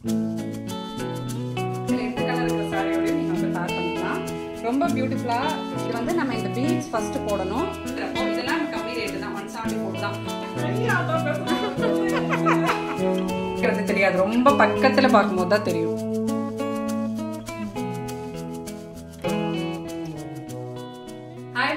இந்த கலர் இருக்கிற சாரியோடய நீங்கள் வந்து பேர் பண்ணிக்கலாம். ரொம்ப பியூட்டிஃபுல்லாக. இது வந்து நம்ம இந்த பீட்ஸ் ஃபஸ்ட்டு போடணும். இதெல்லாம் கம்மி ரேட்டு தான், 174 தான். தெரியாது, ரொம்ப பக்கத்தில் பார்க்கும்போது தான் தெரியும்.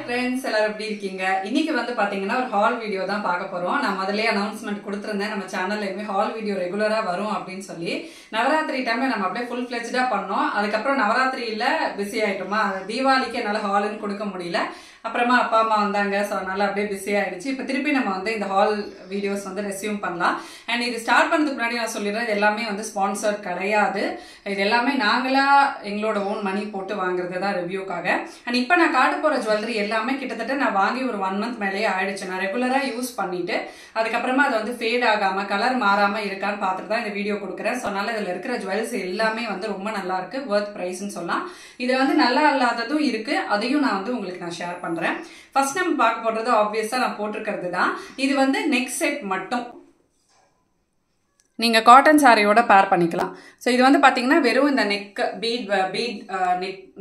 ஃப்ரெண்ட்ஸ் எல்லாரும் எப்படி இருக்கீங்க? இன்னைக்கு வந்து பாத்தீங்கன்னா ஒரு ஹால் வீடியோ தான் பார்க்க போறோம். நான் முதல்ல அனௌன்ஸ்மெண்ட் கொடுத்துருந்தேன், நம்ம சேனல்ல இனிமே ஹால் வீடியோ ரெகுலரா வரும் அப்படின்னு சொல்லி. நவராத்திரி டைம்ல நம்ம அப்படியே ஃபுல் ஃபிளெஜ்டா பண்ணோம். அதுக்கப்புறம் நவராத்திரியில பிஸி ஆயிட்டோமா, தீபாவளிக்கு என்னால ஹால்னு கொடுக்க முடியல. அப்புறமா அப்பா அம்மா வந்தாங்க, ஸோ அதனால அப்படியே பிஸி ஆயிடுச்சு. இப்போ திருப்பி நம்ம வந்து இந்த ஹால் வீடியோஸ் வந்து ரெஸ்யூம் பண்ணலாம். அண்ட் இது ஸ்டார்ட் பண்ணதுக்கு முன்னாடி நான் சொல்லிடுறேன், இது எல்லாமே வந்து ஸ்பான்சர்ட் கிடையாது. இது எல்லாமே நாங்களா எங்களோட ஓன் மணி போட்டு வாங்குறது தான் ரிவ்யூக்காக. அண்ட் இப்போ நான் காட்ட போற ஜுவல்லரி எல்லாமே கிட்டத்தட்ட நான் வாங்கி ஒரு 1 month மேலேயே ஆயிடுச்சு. நான் ரெகுலரா யூஸ் பண்ணிட்டு அதுக்கப்புறமா அது வந்து ஃபேட் ஆகாம கலர் மாறாம இருக்கான்னு பார்த்துட்டு தான் இந்த வீடியோ கொடுக்குறேன். ஸோ அதனால இதுல இருக்கிற ஜுவல்ஸ் எல்லாமே வந்து ரொம்ப நல்லா இருக்கு, வர்த் பிரைஸ்ன்னு சொல்லலாம். இது வந்து நல்லா இல்லாததும் இருக்கு, அதையும் நான் வந்து உங்களுக்கு நான் ஷேர் பண்றேன். ஃபர்ஸ்ட் நம்ம பார்க்க போறது ஆப்வியஸா நான் போட்டிருக்கிறது தான். இது வந்து நெக் செட் மட்டும் நீங்கள் காட்டன் சாரியோட பேர் பண்ணிக்கலாம். ஸோ இது வந்து பார்த்தீங்கன்னா வெறும் இந்த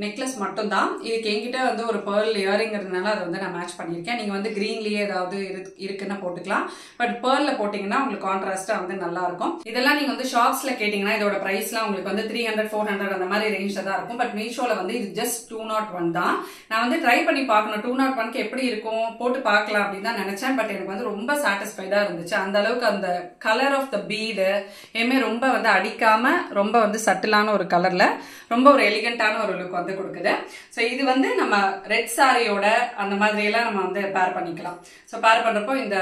நெக்லஸ் மட்டும்தான். இதுக்கு என்கிட்ட வந்து ஒரு பேர்ல் இயரிங்கிறதுனால அதை வந்து நான் மேட்ச் பண்ணியிருக்கேன். நீங்கள் வந்து க்ரீன்லேயே ஏதாவது இருக்குன்னு போட்டுக்கலாம். பட் பேர்லில் போட்டிங்கன்னா உங்களுக்கு கான்ட்ராஸ்ட்டாக வந்து நல்லா இருக்கும். இதெல்லாம் நீங்கள் வந்து ஷாப்ஸில் கேட்டிங்கன்னா இதோட ப்ரைஸ்லாம் உங்களுக்கு வந்து 300, 400 அந்த மாதிரி ரேஞ்சில் தான் இருக்கும். பட் மீஷோவில் வந்து இது ஜஸ்ட் 201 தான். நான் வந்து ட்ரை பண்ணி பார்க்கணும் 201க்கு எப்படி இருக்கும், போட்டு பார்க்கலாம் அப்படின்னு தான் நினச்சேன். பட் எனக்கு வந்து ரொம்ப சாட்டிஸ்ஃபைடாக இருந்துச்சு. அந்த அளவுக்கு அந்த கலர் ஆஃப் த பீடு எதுவுமே ரொம்ப வந்து அடிக்காம ரொம்ப வந்து சட்டிலான ஒரு கலர்ல ரொம்ப ஒரு எலிகண்டான ஒரு லுக் வந்து கொடுக்குது. ஸோ இது வந்து நம்ம ரெட் சாரியோட அந்த மாதிரி எல்லாம் நம்ம வந்து பேர் பண்ணிக்கலாம். ஸோ பேர் பண்றப்போ இந்த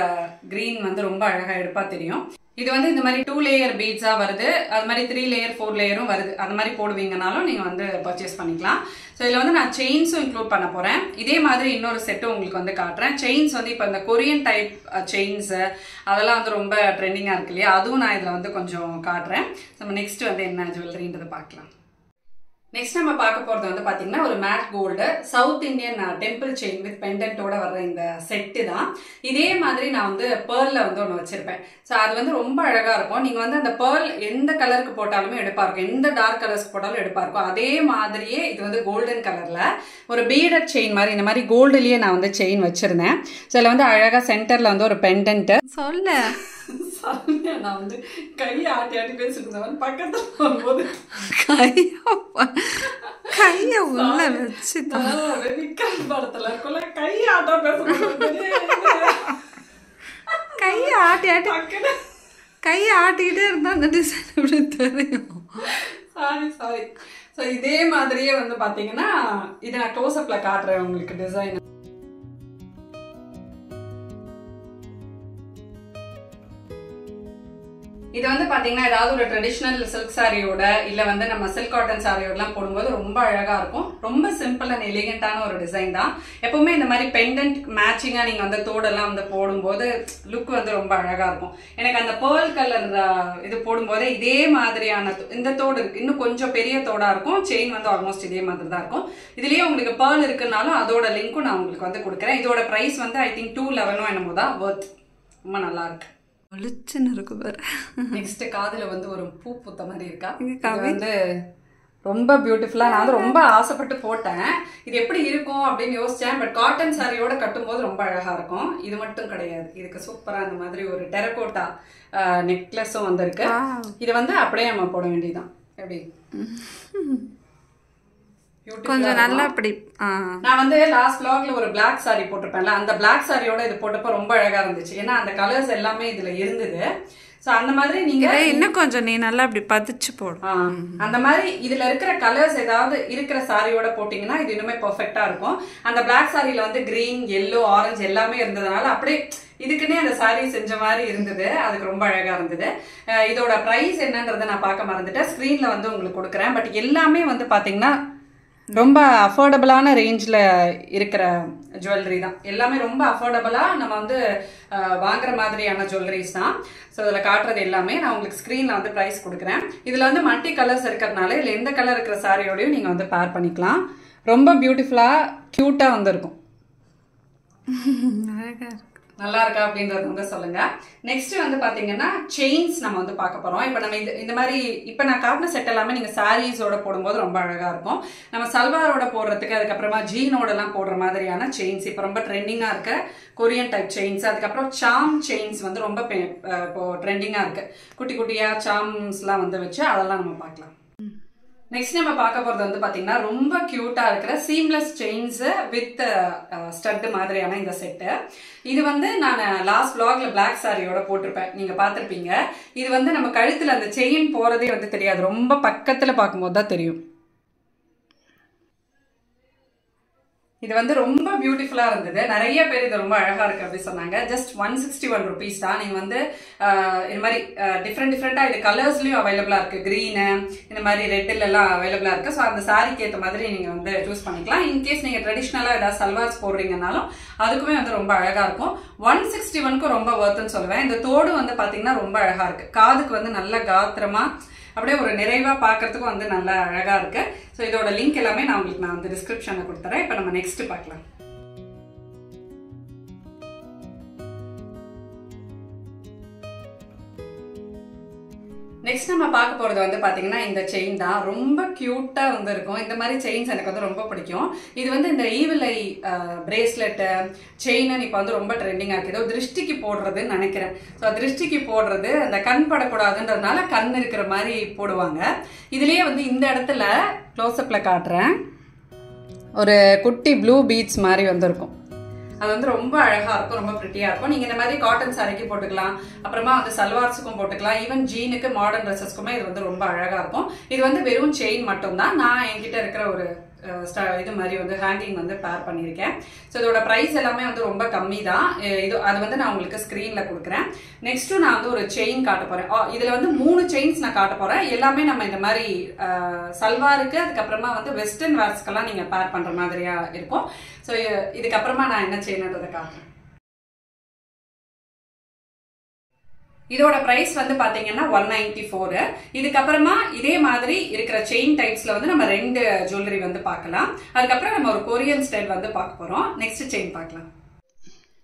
கிரீன் வந்து ரொம்ப அழகா எடுப்பா தெரியும். இது வந்து இந்த மாதிரி 2 லேயர் பீட்ஸா வருது, அது மாதிரி 3 லேயர் 4 லேயரும் வருது. அந்த மாதிரி போடுவீங்கனாலும் நீங்க வந்து பர்ச்சேஸ் பண்ணிக்கலாம். ஸோ இதில் வந்து நான் செயின்ஸும் இன்க்ளூட் பண்ண போறேன். இதே மாதிரி இன்னொரு செட்டும் உங்களுக்கு வந்து காட்டுறேன். செயின்ஸ் வந்து இப்போ இந்த கொரியன் டைப் செயின்ஸ் அதெல்லாம் வந்து ரொம்ப ட்ரெண்டிங்காக இருக்கு இல்லையா, அதுவும் நான் இதில் வந்து கொஞ்சம் காட்டுறேன். நம்ம நெக்ஸ்ட் வந்து என்ன ஜுவல்லரின்றதை பார்க்கலாம். நெக்ஸ்ட் நம்ம பார்க்க போறது வந்து பாத்தீங்கன்னா ஒரு matte gold South Indian temple chain with பெண்டன்ட்டோட வர்ற இந்த செட்டு தான். இதே மாதிரி நான் வந்து பேர்ல வந்து ஒன்று வச்சிருப்பேன். ஸோ அது வந்து ரொம்ப அழகா இருக்கும். நீங்க வந்து அந்த பேர்ல் எந்த கலருக்கு போட்டாலுமே எடுப்பா இருக்கும், எந்த டார்க் கலர்ஸ்க்கு போட்டாலும் எடுப்பா இருக்கும். அதே மாதிரியே இது வந்து கோல்டன் கலர்ல ஒரு பீடட் செயின் மாதிரி இந்த மாதிரி கோல்டுலயே நான் வந்து செயின் வச்சிருந்தேன். ஸோ இதில் வந்து அழகா சென்டர்ல வந்து ஒரு பெண்டன்ட் சொல்ல நான் வந்து கையை ஆட்டி ஆட்டி பேசிட்டு இருந்தவன் பக்கத்துல வரும்போது கைய உள்ள வச்சு படத்துல இருக்குல்ல கையை ஆட்டா பேசுறது, கையை ஆட்டி ஆட்டி கையை ஆட்டிக்கிட்டே இருந்தா அந்த டிசைன் எப்படி தெரியும். சாரி. ஸோ இதே மாதிரியே வந்து பாத்தீங்கன்னா இதை நான் க்ளோஸ் அப்ல காட்டுறேன் உங்களுக்கு டிசைன். இது வந்து பாத்தீங்கன்னா ஏதாவது ஒரு ட்ரெடிஷனல் சில்க் சாரியோட இல்ல வந்து நம்ம சில்க் காட்டன் சாரியோடலாம் போடும்போது ரொம்ப அழகா இருக்கும். ரொம்ப சிம்பிள் அண்ட் எலிகண்டான ஒரு டிசைன் தான். எப்பவுமே இந்த மாதிரி பெண்டன்ட் மேட்சிங்கா நீங்க வந்து தோடெல்லாம் வந்து போடும்போது லுக் வந்து ரொம்ப அழகா இருக்கும். எனக்கு அந்த பேர்ல் கலர் இது போடும்போது இதே மாதிரியான இந்த தோடு இருக்கு, இன்னும் கொஞ்சம் பெரிய தோடா இருக்கும். செயின் வந்து ஆல்மோஸ்ட் இதே மாதிரி தான் இருக்கும். இதுலயே உங்களுக்கு பேர்ல் இருக்குனாலும் அதோட லிங்க்கும் நான் உங்களுக்கு வந்து கொடுக்குறேன். இதோட பிரைஸ் வந்து ஐ திங்க் 211 என்னமோ தான் வர்த். ரொம்ப நல்லா இருக்கு, ஒளிச்சுன்னு இருக்கு பாரு. நெக்ஸ்ட் காதுல வந்து ஒரு பூ பூத்த மாதிரி இருக்கா, இது வந்து ரொம்ப பியூட்டிஃபுல்லா. நான் வந்து ரொம்ப ஆசைப்பட்டு போட்டேன் இது எப்படி இருக்கும் அப்படின்னு யோசிச்சேன். பட் காட்டன் சாரியோட கட்டும் போது ரொம்ப அழகா இருக்கும். இது மட்டும் கிடையாது, இதுக்கு சூப்பரா அந்த மாதிரி ஒரு டெரகோட்டா நெக்லஸும் வந்திருக்கு. இது வந்து அப்படியே நம்ம போட வேண்டியதுதான். எப்படி கொஞ்சம் நல்லா அப்படி. நான் வந்து லாஸ்ட் vlogல ஒரு பிளாக் சாரி போட்டிருப்பேன்ல, அந்த பிளாக் சாரியோட இது போட்டப்ப ரொம்ப அழகா இருந்துச்சு. ஏன்னா அந்த கலர்ஸ் எல்லாமே இதுல இருந்தது. சோ அந்த மாதிரி நீங்க இன்னும் கொஞ்சம் நீ நல்லா அப்படி பதிச்சு போடும். அந்த மாதிரி இதுல இருக்கிற கலர்ஸ் ஏதாவது இருக்கிற சாரியோட போட்டீங்கன்னா இது இன்னுமே பெர்ஃபெக்ட்டா இருக்கும். அந்த பிளாக் சாரியில வந்து கிரீன், எல்லோ, ஆரஞ்சு எல்லாமே இருந்ததுனால அப்படியே இதுக்குன்னே அந்த சாரி செஞ்ச மாதிரி இருந்தது. அதுக்கு ரொம்ப அழகா இருந்தது. இதோட பிரைஸ் என்னன்றதை நான் பார்க்க மறந்துட்டேன், ஸ்கிரீன்ல வந்து உங்களுக்கு கொடுக்குறேன். பட் எல்லாமே வந்து பாத்தீங்கன்னா ரொம்ப அஃபோர்டபுளான ரேஞ்சில் இருக்கிற ஜுவல்லரி தான். எல்லாமே ரொம்ப அஃபோர்டபுளாக நம்ம வந்து வாங்குற மாதிரியான ஜுவல்லரிஸ் தான். ஸோ இதில் காட்டுறது எல்லாமே நான் உங்களுக்கு ஸ்க்ரீனில் வந்து ப்ரைஸ் கொடுக்குறேன். இதில் வந்து மல்டி கலர்ஸ் இருக்கிறதுனால இதில் எந்த கலர் இருக்கிற சாரியோடையும் நீங்கள் வந்து பேர் பண்ணிக்கலாம். ரொம்ப பியூட்டிஃபுல்லாக க்யூட்டாக வந்துருக்கும். நல்லா இருக்கா அப்படின்றது வந்து சொல்லுங்க. நெக்ஸ்ட் வந்து பாத்தீங்கன்னா செயின்ஸ் நம்ம வந்து பார்க்க போறோம். இப்போ நம்ம இந்த மாதிரி இப்போ நான் காட்டின செட் எல்லாமே நீங்க சாரீஸோட போடும்போது ரொம்ப அழகா இருக்கும். நம்ம சல்வாரோட போடுறதுக்கு, அதுக்கப்புறமா ஜீனோட எல்லாம் போடுற மாதிரியான செயின்ஸ் இப்போ ரொம்ப ட்ரெண்டிங்கா இருக்க கொரியன் டைப் செயின்ஸ், அதுக்கப்புறம் சாம் செயின்ஸ் வந்து ரொம்ப இப்போ ட்ரெண்டிங்கா இருக்கு. குட்டி குட்டியா சாம்ஸ் எல்லாம் வந்து வச்சு அதெல்லாம் நம்ம பார்க்கலாம். நெக்ஸ்ட் நம்ம பார்க்க போறது வந்து பாத்தீங்கன்னா ரொம்ப கியூட்டா இருக்கிற சீம்லெஸ் செயின்ஸ் வித் ஸ்டட் மாதிரியான இந்த செட்டு. இது வந்து நான் லாஸ்ட் vlogல பிளாக் சாரியோட போட்டிருப்பேன், நீங்க பார்த்திருப்பீங்க. இது வந்து நம்ம கழுத்துல அந்த செயின் போறதே வந்து தெரியாது, ரொம்ப பக்கத்துல பார்க்கும்போது தான் தெரியும். இது வந்து ரொம்ப பியூட்டிஃபுல்லா இருந்தது. நிறைய பேர் இது ரொம்ப அழகா இருக்கு அப்படின்னு சொன்னாங்க. ஜஸ்ட் 161 rupees தான். நீங்க வந்து இந்த மாதிரி டிஃப்ரெண்டா இது கலர்ஸ்லயும் அவைலபிளா இருக்கு. கிரீனு, இந்த மாதிரி ரெட்ல எல்லாம் அவைலபிளா இருக்கு. ஸோ அந்த சாரிக்கு ஏற்ற மாதிரி நீங்க வந்து சூஸ் பண்ணிக்கலாம். இன்கேஸ் நீங்க ட்ரெடிஷ்னலா ஏதாவது சல்வார்ஸ் போடுறீங்கனாலும் அதுக்குமே வந்து ரொம்ப அழகா இருக்கும். 161க்கு ரொம்ப ஒர்த்துன்னு சொல்லுவேன். இந்த தோடு வந்து பாத்தீங்கன்னா ரொம்ப அழகா இருக்கு. காதுக்கு வந்து நல்ல காத்திரமா அப்படியே ஒரு நிறைவா பார்க்கறதுக்கும் வந்து நல்லா அழகா இருக்கு. ஸோ இதோட லிங்க் எல்லாமே நான் உங்களுக்கு வந்து டிஸ்கிரிப்ஷன்ல கொடுத்துறேன். இப்போ நம்ம நெக்ஸ்ட் பார்க்கலாம். நெக்ஸ்ட் நம்ம பார்க்க போறது வந்து பாத்தீங்கன்னா இந்த செயின் தான். ரொம்ப கியூட்டா வந்து இருக்கும். இந்த மாதிரி செயின்ஸ் எனக்கு வந்து ரொம்ப பிடிக்கும். இது வந்து இந்த ஈவில் ஐ பிரேஸ்லெட் செயின் இப்போ வந்து ரொம்ப ட்ரெண்டிங்கா இருக்கு. ஏதோ திருஷ்டிக்கு போடுறதுன்னு நினைக்கிறேன். ஸோ திருஷ்டிக்கு போடுறது, அந்த கண் படக்கூடாதுன்றதுனால கண் இருக்கிற மாதிரி போடுவாங்க. இதுலயே வந்து இந்த இடத்துல க்ளோஸ்அப்ல காட்டுறேன், ஒரு குட்டி ப்ளூ பீட்ஸ் மாதிரி வந்து இருக்கும். அது வந்து ரொம்ப அழகா இருக்கும், ரொம்ப பிரிட்டியா இருக்கும். நீங்க இந்த மாதிரி காட்டன் சாரிக்கு போட்டுக்கலாம், அப்புறமா வந்து சல்வார்ஸுக்கும் போட்டுக்கலாம், ஈவன் ஜீனுக்கு மாடர்ன் ட்ரெஸ்ஸஸ்க்குமே இது வந்து ரொம்ப அழகா இருக்கும். இது வந்து வெறும் செயின் மட்டும் தான். நான் என்கிட்ட இருக்கிற ஒரு இது மாதிரி வந்து ஹேங்கிங் வந்து பேர் பண்ணியிருக்கேன். ஸோ இதோட ப்ரைஸ் எல்லாமே வந்து ரொம்ப கம்மி தான். இது அது வந்து நான் உங்களுக்கு ஸ்க்ரீன்ல கொடுக்குறேன். நெக்ஸ்ட் நான் வந்து ஒரு செயின் காட்ட போறேன். இதுல வந்து 3 செயின்ஸ் நான் காட்ட போறேன். எல்லாமே நம்ம இந்த மாதிரி சல்வாருக்கு, அதுக்கப்புறமா வந்து வெஸ்டர்ன் வேர்ஸ்க்கெல்லாம் நீங்க பேர் பண்ற மாதிரியா இருக்கும். ஸோ இதுக்கப்புறமா நான் என்ன செயின்ன்றதை காட்டுறேன். இதோட பிரைஸ் வந்து பாத்தீங்கன்னா 194. இதுக்கப்புறமா இதே மாதிரி இருக்கிற செயின் டைப்ஸ்ல வந்து நம்ம 2 ஜுவல்லரி வந்து பார்க்கலாம். அதுக்கப்புறம் நம்ம ஒரு கொரியன் ஸ்டைல் வந்து பார்க்க போறோம். நெக்ஸ்ட் செயின் பார்க்கலாம்.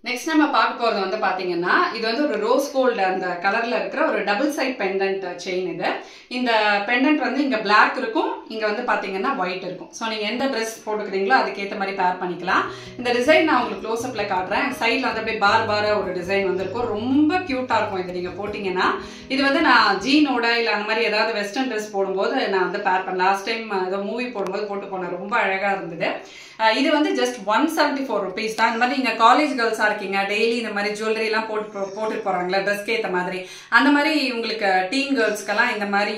நெக்ஸ்ட் நம்ம பார்க்க போறது வந்து பாத்தீங்கன்னா இது வந்து ஒரு ரோஸ் கோல்டு அந்த கலர்ல இருக்கிற ஒரு டபுள் சைட் பெண்டன்ட் செயின். இது இந்த பெண்டன்ட் வந்து இங்க பிளாக் இருக்கும், இங்க வந்து பாத்தீங்கன்னா ஒயிட் இருக்கும். ஸோ நீங்க எந்த ட்ரெஸ் போட்டுக்கிறீங்களோ அதுக்கேற்ற மாதிரி பேர் பண்ணிக்கலாம். இந்த டிசைன் நான் உங்களுக்கு க்ளோஸ் அப்ல காட்டுறேன். சைட்ல வந்து அப்படியே பார ஒரு டிசைன் வந்து இருக்கும். ரொம்ப கியூட்டா இருக்கும். இது நீங்க போட்டீங்கன்னா இது வந்து நான் ஜீனோட இல்ல அந்த மாதிரி ஏதாவது வெஸ்டர்ன் ட்ரெஸ் போடும்போது நான் வந்து பேர் பண்ண லாஸ்ட் டைம் ஏதோ மூவி போடும்போது போட்டு போனேன். ரொம்ப அழகா இருந்தது. இது வந்து ஜஸ்ட் 174 rupees தான். இந்த மாதிரி நீங்க காலேஜ் கேர்ள்ஸா இருக்கீங்க, டெய்லி இந்த மாதிரி ஜுவல்லரி எல்லாம் போட்டு போறாங்களா ட்ரெஸ்க்கு ஏற்ற மாதிரி, அந்த மாதிரி உங்களுக்கு டீன் கேர்ள்ஸ்க்கெல்லாம் இந்த மாதிரி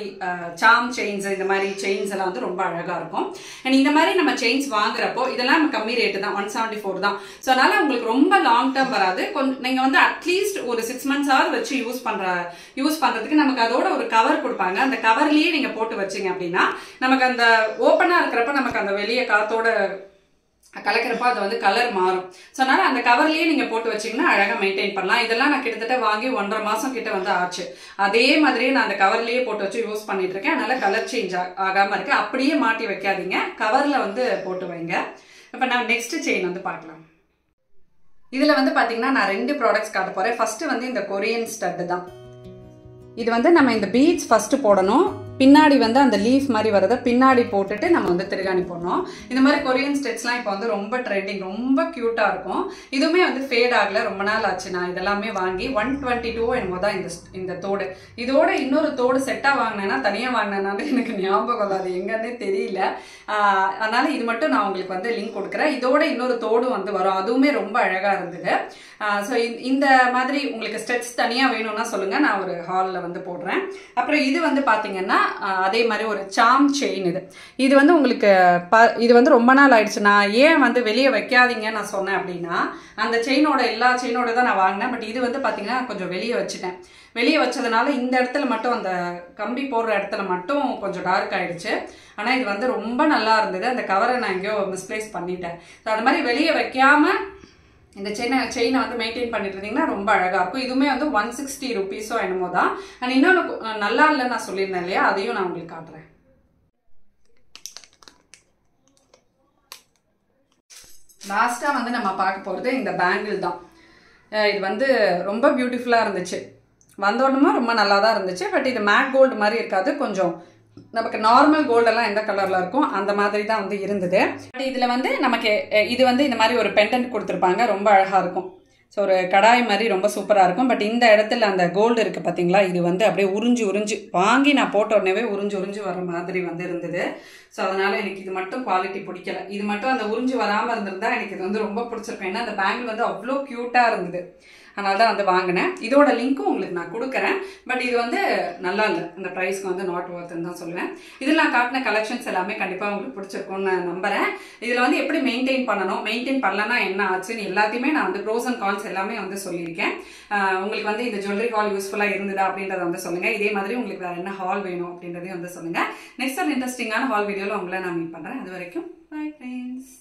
சாம் செயின்ஸ், இந்த மாதிரி செயின்ஸ் எல்லாம் வந்து ரொம்ப அழகா இருக்கும். அண்ட் இந்த மாதிரி நம்ம செயின்ஸ் வாங்குறப்போ இதெல்லாம் நம்ம கம்மி ரேட்டு தான், 174 தான். ஸோ அதனால உங்களுக்கு ரொம்ப லாங் டேர்ம் வராது. நீங்க வந்து அட்லீஸ்ட் ஒரு 6 months ஆவது வச்சு யூஸ் பண்றதுக்கு நமக்கு அதோட ஒரு கவர் கொடுப்பாங்க. அந்த கவர்லயே நீங்க போட்டு வச்சீங்க அப்படின்னா நமக்கு அந்த ஓப்பனா இருக்கிறப்ப நமக்கு அந்த வெளியே காத்தோட கலக்கிறப்ப அது வந்து கலர் மாறும். ஸோ அதனால அந்த கவர்லயே நீங்க போட்டு வச்சீங்கன்னா அழகா மெயின்டைன் பண்ணலாம். இதெல்லாம் நான் கிட்டத்தட்ட வாங்கி 1.5 மாசம் கிட்ட வந்து ஆச்சு. அதே மாதிரியே நான் அந்த கவர்லயே போட்டு வச்சு யூஸ் பண்ணிட்டு இருக்கேன். அதனால கலர் சேஞ்ச் ஆகாம இருக்கு. அப்படியே மாட்டி வைக்காதீங்க, கவர்ல வந்து போட்டு வைங்க. இப்ப நான் நெக்ஸ்ட் செயின் வந்து பார்க்கலாம். இதுல வந்து பாத்தீங்கன்னா நான் 2 ப்ராடக்ட்ஸ் காட்ட போறேன். ஃபர்ஸ்ட் வந்து இந்த கொரியன் ஸ்டட் தான். இது வந்து நம்ம இந்த பீட்ஸ் ஃபர்ஸ்ட் போடணும், பின்னாடி வந்து அந்த லீஃப் மாதிரி வரதை பின்னாடி போட்டுட்டு நம்ம வந்து திருகாணி போடணும். இந்த மாதிரி கொரியன் ஸ்டெட்ஸ்லாம் இப்போ வந்து ரொம்ப ட்ரெண்டிங், ரொம்ப கியூட்டா இருக்கும். இதுவுமே வந்து ஃபேட் ஆகல, ரொம்ப நாள் ஆச்சு நான் இதெல்லாமே வாங்கி. 122 என்னமோ தான் இந்த தோடு. இதோட இன்னொரு தோடு செட்டா வாங்கினேன்னா, தனியா வாங்கினேனால எனக்கு ஞாபகம் அது எங்கன்னே தெரியல. அதனால இது மட்டும் நான் உங்களுக்கு வந்து லிங்க் கொடுக்குறேன். இதோட இன்னொரு தோடும் வந்து வரும், அதுவுமே ரொம்ப அழகா இருந்தது. ஸோ இந்த மாதிரி உங்களுக்கு ஸ்டெட்ஸ் தனியா வேணும்னா சொல்லுங்க, நான் ஒரு ஹாலில் வந்து போடுறேன். அப்புறம் இது வந்து பாத்தீங்கன்னா அதே மாதிரி ஒரு சாம் செயின். இது வந்து உங்களுக்கு இது வந்து ரொம்ப நாள் ஆயிடுச்சு. நான் ஏன் வந்து வெளியே வைக்காதீங்க நான் சொன்னேன் அப்படின்னா, அந்த செயினோட எல்லா செயினோட தான் நான் வாங்கினேன். பட் இது வந்து பாத்தீங்கன்னா கொஞ்சம் வெளியே வச்சுட்டேன். வெளியே வச்சதுனால இந்த இடத்துல மட்டும், அந்த கம்பி போடுற இடத்துல மட்டும் கொஞ்சம் டார்க் ஆயிடுச்சு. ஆனா இது வந்து ரொம்ப நல்லா இருந்தது. அந்த கவரை நான் எங்கேயோ மிஸ்பிளேஸ் பண்ணிட்டேன். ஸோ அது மாதிரி வெளியே வைக்காம இந்த செயினை வந்து மெயின்டைன் பண்ணிட்டு இருந்தீங்கன்னா ரொம்ப அழகா இருக்கும். இதுவுமே வந்து 160 rupees என்னமோ தான். அண்ட் இன்னொன்று நல்லா இல்லைன்னு நான் சொல்லியிருந்தேன் இல்லையா, அதையும் நான் உங்களுக்கு காட்டுறேன். லாஸ்டா வந்து நம்ம பார்க்க போறது இந்த பேங்கிள் தான். இது வந்து ரொம்ப பியூட்டிஃபுல்லாக இருந்துச்சு. வந்தோடனே ரொம்ப நல்லா தான் இருந்துச்சு. பட் இது மேட் கோல்டு மாதிரி இருக்காது, கொஞ்சம் நமக்கு நார்மல் கோல்டெல்லாம் எந்த கலரில் இருக்கும் அந்த மாதிரி தான் வந்து இருந்தது. பட் இதில் வந்து நமக்கு இது வந்து இந்த மாதிரி ஒரு பெண்டன்ட் கொடுத்துருப்பாங்க, ரொம்ப அழகாக இருக்கும். ஸோ ஒரு கடாய் மாதிரி ரொம்ப சூப்பராக இருக்கும். பட் இந்த இடத்துல அந்த கோல்டு இருக்குது பார்த்தீங்களா, இது வந்து அப்படியே உறிஞ்சு வாங்கி நான் போட்ட உடனே உறிஞ்சு வர மாதிரி வந்து இருந்தது. ஸோ அதனால் எனக்கு இது மட்டும் குவாலிட்டி பிடிக்கல. இது மட்டும் அந்த உறிஞ்சு வராமல் இருந்திருந்தா எனக்கு இது வந்து ரொம்ப பிடிச்சிருக்கும். ஏன்னா அந்த பேங்கிள் வந்து அவ்வளோ க்யூட்டாக இருந்தது, அதனால தான் வந்து வாங்கினேன். இதோட லிங்க்கும் உங்களுக்கு நான் கொடுக்குறேன். பட் இது வந்து நல்லா இல்லை, இந்த ப்ரைஸ்க்கு வந்து நாட் ஒர்த்துன்னு தான் சொல்லுவேன். இதில் நான் காட்டின கலெக்ஷன்ஸ் எல்லாமே கண்டிப்பாக உங்களுக்கு பிடிச்சிருக்கும்னு நான் நம்புகிறேன். இதில் வந்து எப்படி மெயின்டைன் பண்ணணும், மெயின்டைன் பண்ணலன்னா என்ன ஆச்சுன்னு எல்லாத்தையுமே நான் வந்து ப்ரோஸ் அண்ட் கான்ஸ் எல்லாமே வந்து சொல்லியிருக்கேன். உங்களுக்கு வந்து இந்த ஜுவல்லரி ஹால் யூஸ்ஃபுல்லாக இருந்ததா அப்படின்றத வந்து சொல்லுங்கள். இதே மாதிரி உங்களுக்கு வேறு என்ன ஹால் வேணும் அப்படின்றதையும் வந்து சொல்லுங்கள். நெக்ஸ்ட் ஒரு இன்ட்ரெஸ்டிங்கான ஹால் வீடியோவில் உங்களை நான் மீட் பண்ணுறேன். அது வரைக்கும் பை ஃப்ரெண்ட்ஸ்.